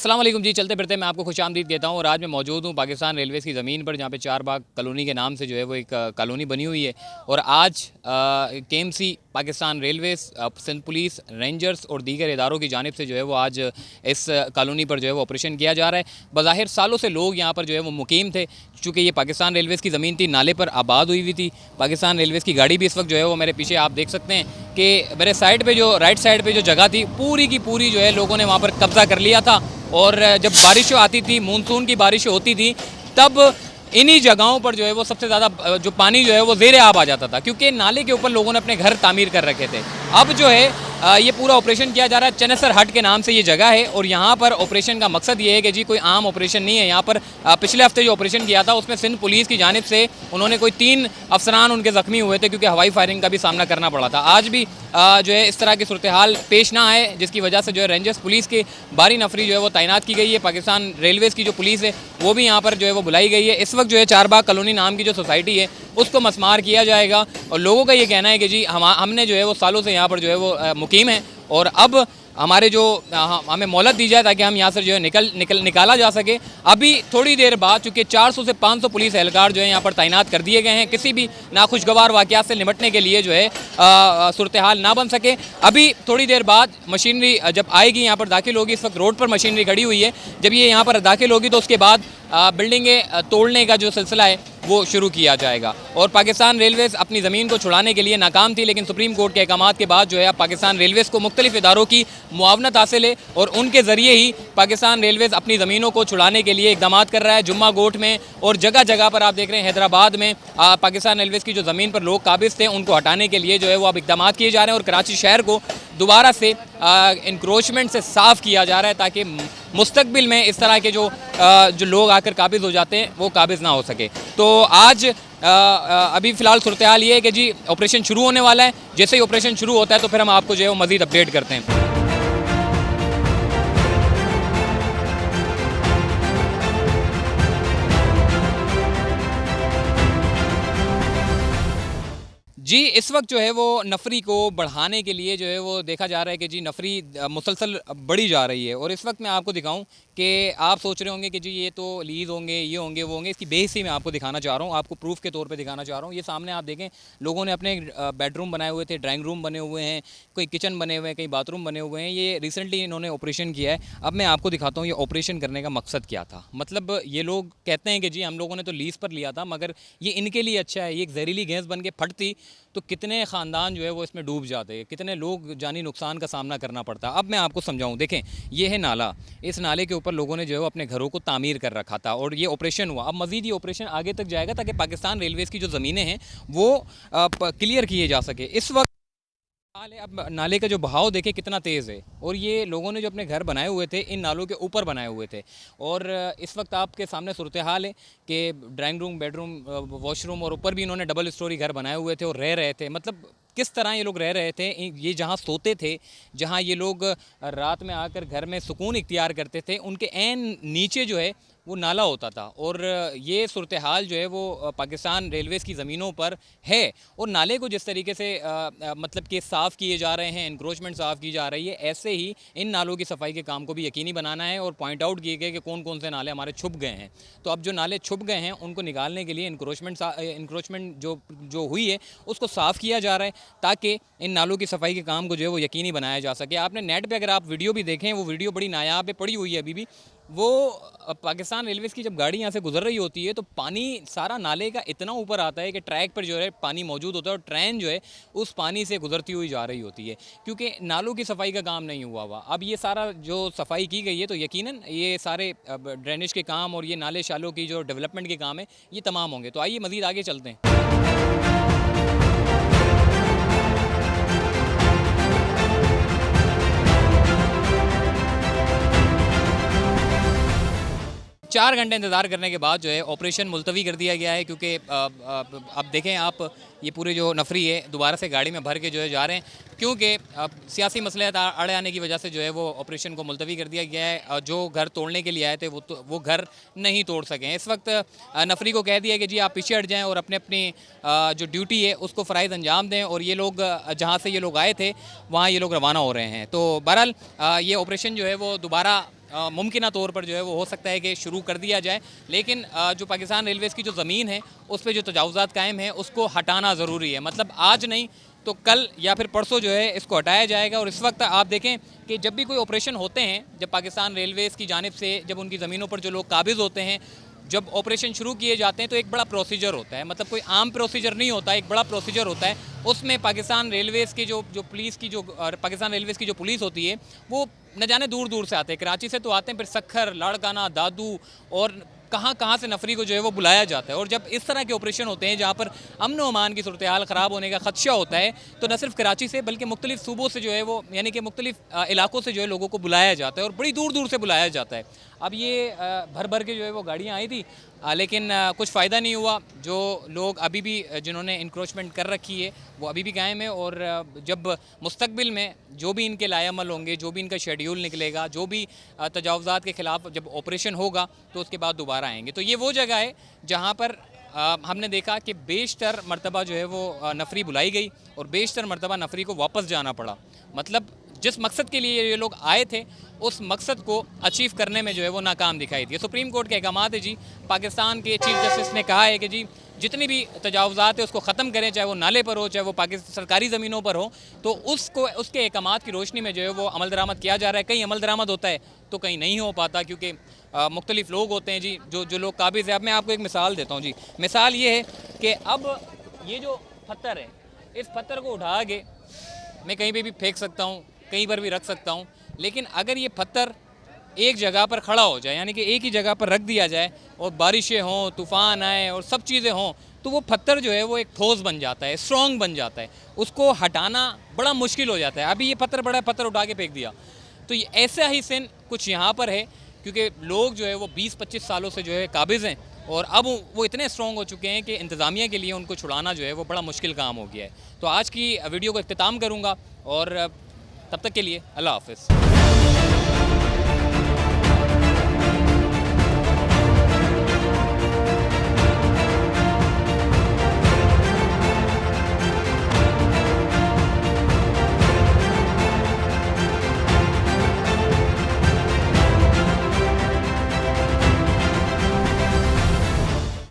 अस्सलाम वालेकुम जी। चलते फिरते मैं आपको खुशामदीद कहता हूँ और आज मैं मौजूद हूँ पाकिस्तान रेलवेज़ की ज़मीन पर, जहाँ पे चार बाग कॉलोनी के नाम से जो है वो एक कॉलोनी बनी हुई है। और आज KMC Pakistan railways, Sindh police, rangers और दीगर इदारों की जानिब से जो है वो आज इस कॉलोनी पर जो है वो ऑपरेशन किया जा रहा है। बज़ाहिर सालों से लोग यहाँ पर जो है वो मुकीम थे, चूँकि ये पाकिस्तान रेलवेज़ की ज़मीन थी, नाले पर आबाद हुई थी। पाकिस्तान रेलवेज़ की गाड़ी भी इस वक्त जो है वो मेरे पीछे आप देख सकते हैं कि मेरे साइड पे जो राइट साइड पे जो जगह थी पूरी की पूरी जो है लोगों ने वहाँ पर कब्ज़ा कर लिया था। और जब बारिश आती थी, मानसून की बारिश होती थी, तब इन्हीं जगहों पर जो है वो सबसे ज़्यादा जो पानी जो है वो ज़ेरे आब आ जाता था, क्योंकि नाले के ऊपर लोगों ने अपने घर तामीर कर रखे थे। अब जो है ये पूरा ऑपरेशन किया जा रहा है। चनेसर हट के नाम से ये जगह है और यहाँ पर ऑपरेशन का मकसद ये है कि जी कोई आम ऑपरेशन नहीं है। यहाँ पर पिछले हफ्ते जो ऑपरेशन किया था उसमें सिंध पुलिस की जानिब से उन्होंने कोई 3 अफसरान उनके ज़ख्मी हुए थे, क्योंकि हवाई फायरिंग का भी सामना करना पड़ा था। आज भी जो है इस तरह की सूरत हाल पेश ना आए, जिसकी वजह से जो है रेंजर्स पुलिस की बारी नफरी जो है वो तैनात की गई है। पाकिस्तान रेलवेज़ की जो पुलिस है वो भी यहाँ पर जो है वो बुलाई गई है। इस वक्त जो है चारबाग कॉलोनी नाम की जो सोसाइटी है उसको मसमार किया जाएगा और लोगों का ये कहना है कि जी हमने जो है वो सालों से यहाँ पर जो है वो मुकीम है और अब हमारे जो हमें मोहलत दी जाए ताकि हम यहाँ से जो है निकाला जा सके। अभी थोड़ी देर बाद, चूँकि 400 से 500 पुलिस एहलकार जो है यहाँ पर तैनात कर दिए गए हैं, किसी भी नाखुशगवार वाक़यात से निपटने के लिए जो है सूरत हाल ना बन सके। अभी थोड़ी देर बाद मशीनरी जब आएगी यहाँ पर दाखिल होगी, इस वक्त रोड पर मशीनरी खड़ी हुई है, जब ये यहाँ पर दाखिल होगी तो उसके बाद बिल्डिंगें तोड़ने का जो सिलसिला है वो शुरू किया जाएगा। और पाकिस्तान रेलवेज़ अपनी ज़मीन को छुड़ाने के लिए नाकाम थी, लेकिन सुप्रीम कोर्ट के अहकामात के बाद जो है अब पाकिस्तान रेलवेज़ को मुख्तलिफ इदारों की मुआवनत हासिल है और उनके ज़रिए ही पाकिस्तान रेलवेज़ अपनी ज़मीनों को छुड़ाने के लिए इक़दाम कर रहा है। जुम्मा गोट में और जगह जगह पर आप देख रहे हैं, हैदराबाद में पाकिस्तान रेलवेज़ की जो ज़मीन पर लोग काबिज़ थे उनको हटाने के लिए जो है वो अब इक़दाम किए जा रहे हैं और कराची शहर को दोबारा से इंक्रोचमेंट से साफ़ किया जा रहा है, ताकि मुस्तकबिल में इस तरह के जो लोग आकर काबिज़ हो जाते हैं वो काबिज़ ना हो सके। तो आज अभी फ़िलहाल सूरत हाल ये है कि जी ऑपरेशन शुरू होने वाला है। जैसे ही ऑपरेशन शुरू होता है तो फिर हम आपको जो है वो मज़ीद अपडेट करते हैं। जी, इस वक्त जो है वो नफरी को बढ़ाने के लिए जो है वो देखा जा रहा है कि जी नफरी मुसलसल बढ़ी जा रही है। और इस वक्त मैं आपको दिखाऊं कि आप सोच रहे होंगे कि जी ये तो लीज़ होंगे, ये होंगे, वो होंगे, इसकी बेहिसी मैं आपको दिखाना चाह रहा हूँ, आपको प्रूफ के तौर पे दिखाना चाह रहा हूँ। ये सामने आप देखें, लोगों ने अपने बेडरूम बनाए हुए थे, ड्राइंग रूम बने हुए हैं, कोई किचन बने हुए हैं, कई बाथरूम बने हुए हैं। ये रिसेंटली इन्होंने ऑपरेशन किया है। अब मैं आपको दिखाता हूँ ये ऑपरेशन करने का मकसद क्या था। मतलब ये लोग कहते हैं कि जी हम लोगों ने तो लीज़ पर लिया था, मगर ये इनके लिए अच्छा है। ये एक जहरीली गैस बन के फटती तो कितने ख़ानदान जो है वो इसमें डूब जाते हैं, कितने लोग जानी नुकसान का सामना करना पड़ता। अब मैं आपको समझाऊं, देखें ये है नाला, इस नाले के ऊपर लोगों ने जो है वो अपने घरों को तामीर कर रखा था और ये ऑपरेशन हुआ। अब मज़ीद ये ऑपरेशन आगे तक जाएगा ताकि पाकिस्तान रेलवेज़ की जो ज़मीनें हैं वो क्लियर किए जा सके। इस वक्त अब नाले का जो बहाव देखें कितना तेज़ है और ये लोगों ने जो अपने घर बनाए हुए थे इन नालों के ऊपर बनाए हुए थे। और इस वक्त आपके सामने सूरत हाल है कि ड्राइंग रूम, बेडरूम, वॉशरूम और ऊपर भी इन्होंने डबल स्टोरी घर बनाए हुए थे और रह रहे थे। मतलब किस तरह ये लोग रह रहे थे, ये जहाँ सोते थे, जहाँ ये लोग रात में आकर घर में सुकून इख्तियार करते थे, उनके ऐन नीचे जो है वो नाला होता था। और ये सूरत हाल जो है वो पाकिस्तान रेलवेज़ की ज़मीनों पर है। और नाले को जिस तरीके से मतलब कि साफ़ किए जा रहे हैं, इंक्रोचमेंट साफ़ की जा रही है, ऐसे ही इन नालों की सफाई के काम को भी यकीनी बनाना है। और पॉइंट आउट किए गए कि कौन कौन से नाले हमारे छुप गए हैं। तो अब जो नाले छुप गए हैं उनको निकालने के लिए इंक्रोचमेंट जो हुई है उसको साफ़ किया जा रहा है, ताकि इन नालों की सफाई के काम को जो है वो यकीनी बनाया जा सके। आपने नेट पर अगर आप वीडियो भी देखें, वो वीडियो बड़ी नायाब है, पड़ी हुई है अभी भी। वो पाकिस्तान रेलवेज़ की जब गाड़ी यहाँ से गुजर रही होती है तो पानी सारा नाले का इतना ऊपर आता है कि ट्रैक पर जो है पानी मौजूद होता है और ट्रेन जो है उस पानी से गुजरती हुई जा रही होती है, क्योंकि नालों की सफाई का काम नहीं हुआ अब ये सारा जो सफाई की गई है तो यकीनन ये सारे ड्रेनेज के काम और ये नाले शालों की जो डेवलपमेंट के काम है ये तमाम होंगे। तो आइए मज़ीद आगे चलते हैं। 4 घंटे इंतज़ार करने के बाद जो है ऑपरेशन मुलतवी कर दिया गया है, क्योंकि अब देखें आप, ये पूरे जो नफरी है दोबारा से गाड़ी में भर के जो है जा रहे हैं, क्योंकि अब सियासी मसले अड़े आने की वजह से जो है वो ऑपरेशन को मुलतवी कर दिया गया है। जो घर तोड़ने के लिए आए थे वो घर नहीं तोड़ सकें। इस वक्त नफरी को कह दिया कि जी आप पीछे हट जाएँ और अपने अपनी जो ड्यूटी है उसको फ़राइज़ अंजाम दें। और ये लोग जहाँ से ये लोग आए थे वहाँ ये लोग रवाना हो रहे हैं। तो बहरहाल ये ऑपरेशन जो है वो दोबारा मुमकिन तौर पर जो है वो हो सकता है कि शुरू कर दिया जाए, लेकिन जो पाकिस्तान रेलवेज़ की जो ज़मीन है उस पर जो तजावुज़ात कायम है उसको हटाना ज़रूरी है। मतलब आज नहीं तो कल या फिर परसों जो है इसको हटाया जाएगा। और इस वक्त आप देखें कि जब भी कोई ऑपरेशन होते हैं, जब पाकिस्तान रेलवेज़ की जानिब से जब उनकी ज़मीनों पर जो लोग काबिज़ होते हैं, जब ऑपरेशन शुरू किए जाते हैं तो एक बड़ा प्रोसीजर होता है। मतलब कोई आम प्रोसीजर नहीं होता, एक बड़ा प्रोसीजर होता है। उसमें पाकिस्तान रेलवेज़ की जो पुलिस की जो पाकिस्तान रेलवेज़ की जो पुलिस होती है वो न जाने दूर दूर से आते हैं। कराची से तो आते हैं, फिर सखर, लाड़काना, दादू और कहाँ कहाँ से नफरी को जो है वो बुलाया जाता है। और जब इस तरह के ऑपरेशन होते हैं जहाँ पर अमन व अमान की सूरत हाल ख़राब होने का खदशा होता है, तो न सिर्फ कराची से बल्कि मुख्तलिफ सूबों से जो है वो यानी कि मुख्तलिफ इलाकों से जो है लोगों को बुलाया जाता है और बड़ी दूर दूर से बुलाया जाता है। अब ये भर भर के जो है वो गाड़ियाँ आई थी, लेकिन कुछ फ़ायदा नहीं हुआ। जो लोग अभी भी जिन्होंने इंक्रोचमेंट कर रखी है वो अभी भी कायम है। और जब मुस्तकबिल में जो भी इनके लाएअमल होंगे, जो भी इनका शेड्यूल निकलेगा, जो भी तजावुज़ात के ख़िलाफ़ जब ऑपरेशन होगा तो उसके बाद दोबारा आएंगे। तो ये वो जगह है जहाँ पर हमने देखा कि बेशतर मरतबा जो है वो नफरी बुलाई गई और बेशतर मरतबा नफरी को वापस जाना पड़ा। मतलब जिस मकसद के लिए ये लोग आए थे उस मकसद को अचीव करने में जो है वो नाकाम दिखाई दी। सुप्रीम कोर्ट के अहकामात है जी। पाकिस्तान के चीफ जस्टिस ने कहा है कि जी जितनी भी तजावुज़ात है उसको ख़त्म करें, चाहे वो नाले पर हो, चाहे वो पाकिस्तान सरकारी ज़मीनों पर हो, तो उसको उसके अहकामात की रोशनी में जो है वो अमल दरामद किया जा रहा है। कहीं अमल दरामद होता है तो कहीं नहीं हो पाता, क्योंकि मुख्तलिफ लोग होते हैं जी जो लोग काबिज़ है। अब मैं आपको एक मिसाल देता हूँ जी। मिसाल ये है कि अब ये जो पत्थर है, इस पत्थर को उठा के मैं कहीं पे भी फेंक सकता हूँ, कहीं पर भी रख सकता हूँ, लेकिन अगर ये पत्थर एक जगह पर खड़ा हो जाए, यानी कि एक ही जगह पर रख दिया जाए और बारिशें हों, तूफ़ान आए और सब चीज़ें हों, तो वो पत्थर जो है वो एक ठोस बन जाता है, स्ट्रॉन्ग बन जाता है। उसको हटाना बड़ा मुश्किल हो जाता है। अभी ये पत्थर बड़ा पत्थर उठा के फेंक दिया, तो ये ऐसा ही सीन कुछ यहाँ पर है, क्योंकि लोग जो है वो 20-25 सालों से जो है काबिज़ हैं और अब वो इतने स्ट्रॉन्ग हो चुके हैं कि इंतज़ामिया के लिए उनको छुड़ाना जो है वो बड़ा मुश्किल काम हो गया है। तो आज की वीडियो को इख्तिताम करूँगा और तब तक के लिए अल्लाह हाफ़िज़।